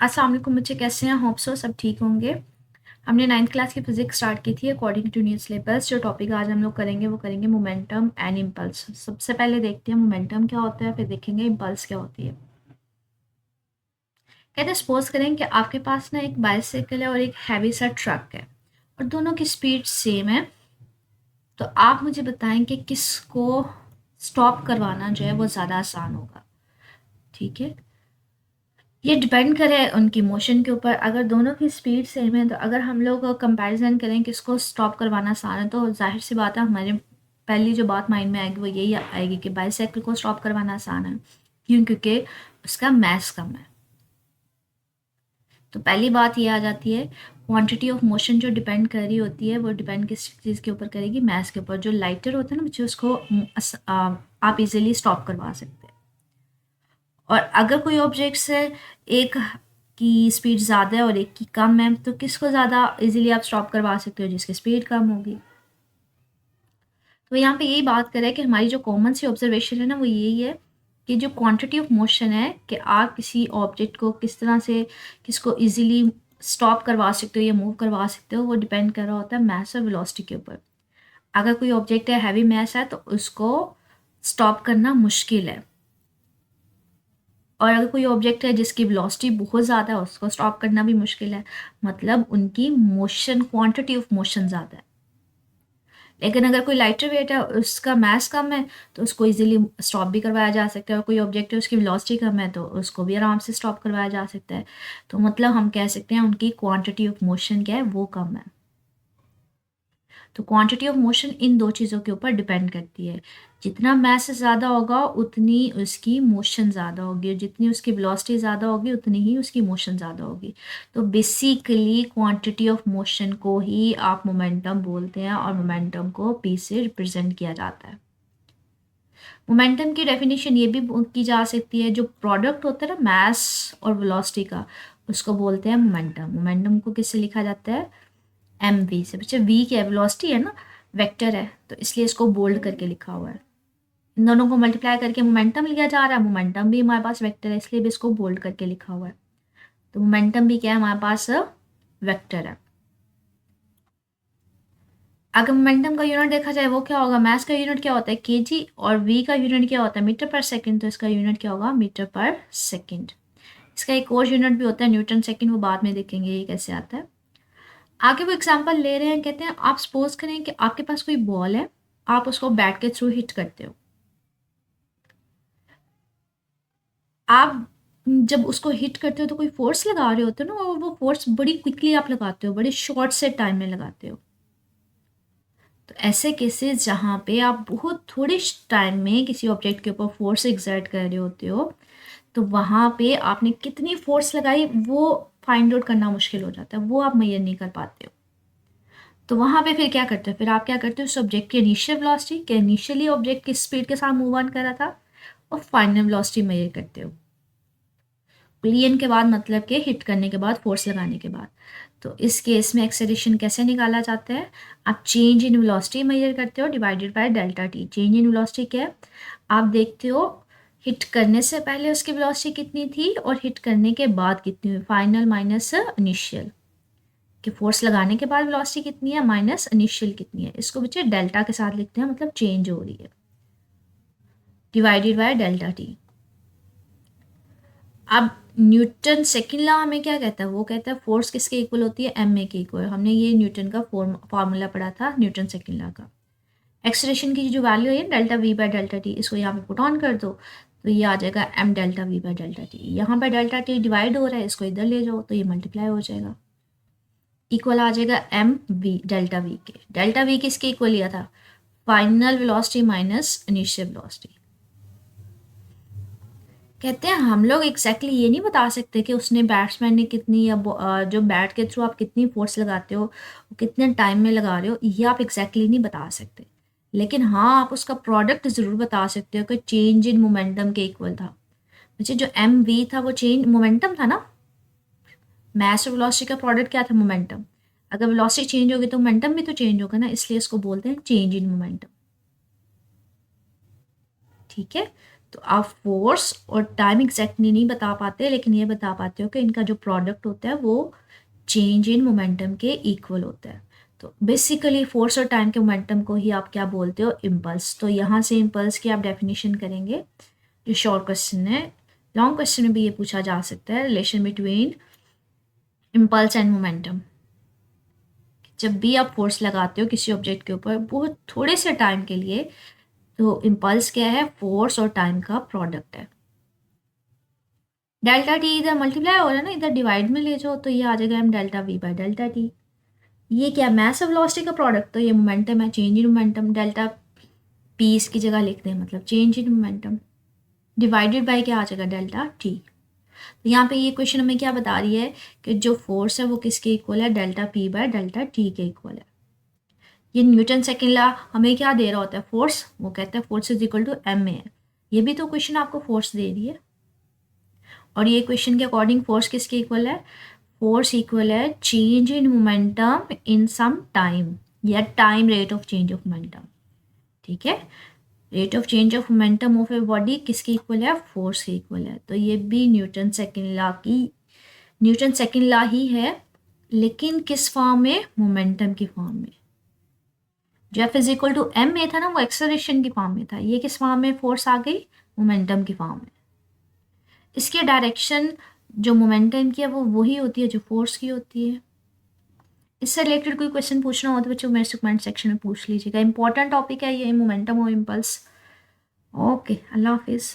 अस्सलाम वालेकुम बच्चे, कैसे हैं? होप सो सब ठीक होंगे। हमने 9th क्लास की फिजिक्स स्टार्ट की थी अकॉर्डिंग टू न्यू सिलेबस। जो टॉपिक आज हम लोग करेंगे वो करेंगे मोमेंटम एंड इम्पल्स। सबसे पहले देखते हैं मोमेंटम क्या होता है, फिर देखेंगे इम्पल्स क्या होती है। कहते हैं सपोज करें कि आपके पास ना एक बाइसाइकिल है और एक हैवी सा ट्रक है और दोनों की स्पीड सेम है। तो आप मुझे बताएं कि किसको स्टॉप करवाना जो है वो ज़्यादा आसान होगा। ठीक है, ये डिपेंड करे उनकी मोशन के ऊपर। अगर दोनों की स्पीड सेम है तो अगर हम लोग कंपैरिजन करें किसको स्टॉप करवाना आसान है, तो जाहिर सी बात है हमारे पहली जो बात माइंड में आएगी वो यही आएगी कि बाइसाइकिल को स्टॉप करवाना आसान है। क्यों? क्योंकि उसका मैस कम है। तो पहली बात ये आ जाती है, क्वांटिटी ऑफ मोशन जो डिपेंड कर रही होती है वो डिपेंड किस चीज़ के ऊपर करेगी? मैस के ऊपर। जो लाइटर होता है ना बच्चे, उसको आप इजीली स्टॉप करवा सकते हैं। और अगर कोई ऑब्जेक्ट्स है, एक की स्पीड ज़्यादा है और एक की कम है, तो किसको ज़्यादा इजीली आप स्टॉप करवा सकते हो? जिसकी स्पीड कम होगी। तो यहाँ पे यही बात करें कि हमारी जो कॉमन सी ऑब्जर्वेशन है ना वो यही है कि जो क्वांटिटी ऑफ मोशन है कि आप किसी ऑब्जेक्ट को किस तरह से किसको इजीली स्टॉप करवा सकते हो या मूव करवा सकते हो, वो डिपेंड कर रहा होता है मैस और वेलोसिटी के ऊपर। अगर कोई ऑब्जेक्ट है हैवी मैस है तो उसको स्टॉप करना मुश्किल है, और अगर कोई ऑब्जेक्ट है जिसकी वेलोसिटी बहुत ज़्यादा है उसको स्टॉप करना भी मुश्किल है। मतलब उनकी मोशन, क्वांटिटी ऑफ मोशन ज़्यादा है। लेकिन अगर कोई लाइटर वेट है, उसका मास कम है, तो उसको इजीली स्टॉप भी करवाया जा सकता है। और कोई ऑब्जेक्ट है उसकी वेलोसिटी कम है तो उसको भी आराम से स्टॉप करवाया जा सकता है। तो मतलब हम कह सकते हैं उनकी क्वांटिटी ऑफ मोशन क्या है, वो कम है। तो क्वांटिटी ऑफ मोशन इन दो चीज़ों के ऊपर डिपेंड करती है। जितना मास ज़्यादा होगा उतनी उसकी मोशन ज़्यादा होगी, और जितनी उसकी वेलोसिटी ज़्यादा होगी उतनी ही उसकी मोशन ज़्यादा होगी। तो बेसिकली क्वांटिटी ऑफ मोशन को ही आप मोमेंटम बोलते हैं, और मोमेंटम को पी से रिप्रेजेंट किया जाता है। मोमेंटम की डेफिनेशन ये भी की जा सकती है, जो प्रोडक्ट होता है ना मास और वेलोसिटी का, उसको बोलते हैं मोमेंटम। मोमेंटम को किससे लिखा जाता है? एम वी से। बच्चे वी क्या है? वेलोसिटी है ना, वेक्टर है, तो इसलिए इसको बोल्ड करके लिखा हुआ है। इन दोनों को मल्टीप्लाई करके मोमेंटम लिखा जा रहा है। मोमेंटम भी हमारे पास वेक्टर है, इसलिए भी इसको बोल्ड करके लिखा हुआ है। तो मोमेंटम भी क्या है हमारे पास? वेक्टर है। अगर मोमेंटम का यूनिट देखा जाए वो क्या होगा? मास का यूनिट क्या होता है? केजी, और वी का यूनिट क्या होता है? मीटर पर सेकंड। तो इसका यूनिट क्या होगा? मीटर पर सेकंड। इसका एक और यूनिट भी होता है न्यूटन सेकंड, वो बाद में देखेंगे ये कैसे आता है। आगे वो एग्जांपल ले रहे हैं, कहते हैं आप सपोज करें कि आपके पास कोई बॉल है, आप उसको बैट के थ्रू हिट करते हो। आप जब उसको हिट करते हो तो कोई फोर्स लगा रहे होते हो ना, और वो फोर्स बड़ी क्विकली आप लगाते हो, बड़े शॉर्ट से टाइम में लगाते हो। तो ऐसे केसेस जहाँ पे आप बहुत थोड़े टाइम में किसी ऑब्जेक्ट के ऊपर फोर्स एक्सर्ट कर रहे होते हो, तो वहाँ पे आपने कितनी फोर्स लगाई वो फाइंड आउट करना मुश्किल हो जाता है, वो आप मेजर नहीं कर पाते हो। तो वहाँ पे फिर क्या करते हो? फिर आप क्या करते हो? उस ऑब्जेक्ट की इनिशियल वेलोसिटी के, इनिशियली ऑब्जेक्ट किस स्पीड के साथ मूव ऑन कर रहा था, और फाइनल वेलोसिटी मेजर करते हो। क्लियन के बाद मतलब कि हिट करने के बाद, फोर्स लगाने के बाद। तो इस केस में एक्सेलरेशन कैसे निकाला जाता है? आप चेंज इन वेलोसिटी मेजर करते हो divided by delta T. Change in velocity क्या है? आप देखते हो हिट करने से पहले उसकी वेलोसिटी कितनी थी और हिट करने के बाद कितनी हुई, फाइनल माइनस इनिशियल। कि फोर्स लगाने के बाद वेलोसिटी कितनी है माइनस इनिशियल कितनी है। इसको बच्चे डेल्टा के साथ लिखते हैं, मतलब चेंज हो रही है, डिवाइडेड बाय डेल्टा टी। अब न्यूटन सेकंड लॉ हमें क्या कहता है? वो कहता है फोर्स किसके इक्वल होती है? एम ए के इक्वल। हमने ये न्यूटन का फार्मूला पढ़ा था न्यूटन सेकंड लॉ का। एक्सलेशन की जो वैल्यू है delta V by delta T, इसको यहाँ पे पुट ऑन कर दो तो ये आ जाएगा M delta V by delta T. यहाँ पे डेल्टा टी डिवाइड हो रहा है, इसको इधर ले जाओ तो ये मल्टीप्लाई हो जाएगा, इक्वल आ जाएगा एम वी डेल्टा वी के। डेल्टा वी किसके इक्वल लिया था? Final velocity minus initial velocity. कहते हैं हम लोग एग्जैक्टली ये नहीं बता सकते कि उसने बैट्समैन ने कितनी, या जो बैट के थ्रू आप कितनी फोर्स लगाते हो, कितने टाइम में लगा रहे हो, ये आप एग्जैक्टली नहीं बता सकते। लेकिन हाँ, आप उसका प्रोडक्ट ज़रूर बता सकते हो कि चेंज इन मोमेंटम के इक्वल था। मुझे जो एम वी था वो चेंज मोमेंटम था ना, मास और वेलोसिटी का प्रोडक्ट क्या था? मोमेंटम। अगर वेलोसिटी चेंज होगी तो मोमेंटम भी तो चेंज होगा ना, इसलिए इसको बोलते हैं चेंज इन मोमेंटम। ठीक है, तो आप फोर्स और टाइम एग्जैक्टली नहीं बता पाते, लेकिन ये बता पाते हो कि इनका जो प्रोडक्ट होता है वो चेंज इन मोमेंटम के इक्वल होता है। तो बेसिकली फोर्स और टाइम के मोमेंटम को ही आप क्या बोलते हो, इम्पल्स। तो यहाँ से इम्पल्स की आप डेफिनेशन करेंगे, जो शॉर्ट क्वेश्चन है। लॉन्ग क्वेश्चन में भी ये पूछा जा सकता है, relation between impulse and momentum. जब भी आप फोर्स लगाते हो किसी ऑब्जेक्ट के ऊपर बहुत थोड़े से टाइम के लिए, तो इम्पल्स क्या है, फोर्स और टाइम का प्रोडक्ट है। डेल्टा टी इधर मल्टीप्लाई हो रहा है ना, इधर डिवाइड में ले जाओ तो ये आ जाएगा M delta V by delta T. ये क्या, मास और वेलोसिटी का प्रोडक्ट, तो ये मोमेंटम है, change in momentum. Delta P इसकी जगह लिखते हैं, मतलब change in momentum, divided by क्या आ जाएगा, डेल्टा टी। तो यहाँ पे ये क्वेश्चन हमें क्या बता रही है कि जो फोर्स है वो किसके इक्वल है, delta P bye delta T के इक्वल है। ये न्यूटन सेकेंड लॉ हमें क्या दे रहा होता है, फोर्स। वो कहता है force is equal to M A. ये भी तो क्वेश्चन आपको फोर्स दे रही है, और ये क्वेश्चन के अकॉर्डिंग फोर्स किसके इक्वल है, फोर्स इक्वल है change in momentum in some time, या time rate of change of momentum. ठीक है, rate of change of momentum of a body किसके इक्वल है, फोर्स के इक्वल है। तो ये भी न्यूटन सेकेंड लॉ ही है, लेकिन किस फॉर्म में, मोमेंटम की फॉर्म में। जो F is equal to M में था ना, वो एक्सेलरेशन की फॉर्म में था। ये किस फॉर्म में फोर्स आ गई, मोमेंटम की फॉर्म में। इसके डायरेक्शन जो मोमेंटम की है वो वही होती है जो फोर्स की होती है। इससे रिलेटेड कोई क्वेश्चन पूछना हो तो बच्चों मेरे से कमेंट सेक्शन में पूछ लीजिएगा। इंपॉर्टेंट टॉपिक है ये, मोमेंटम और इम्पल्स। ओके, अल्लाह हाफिज़।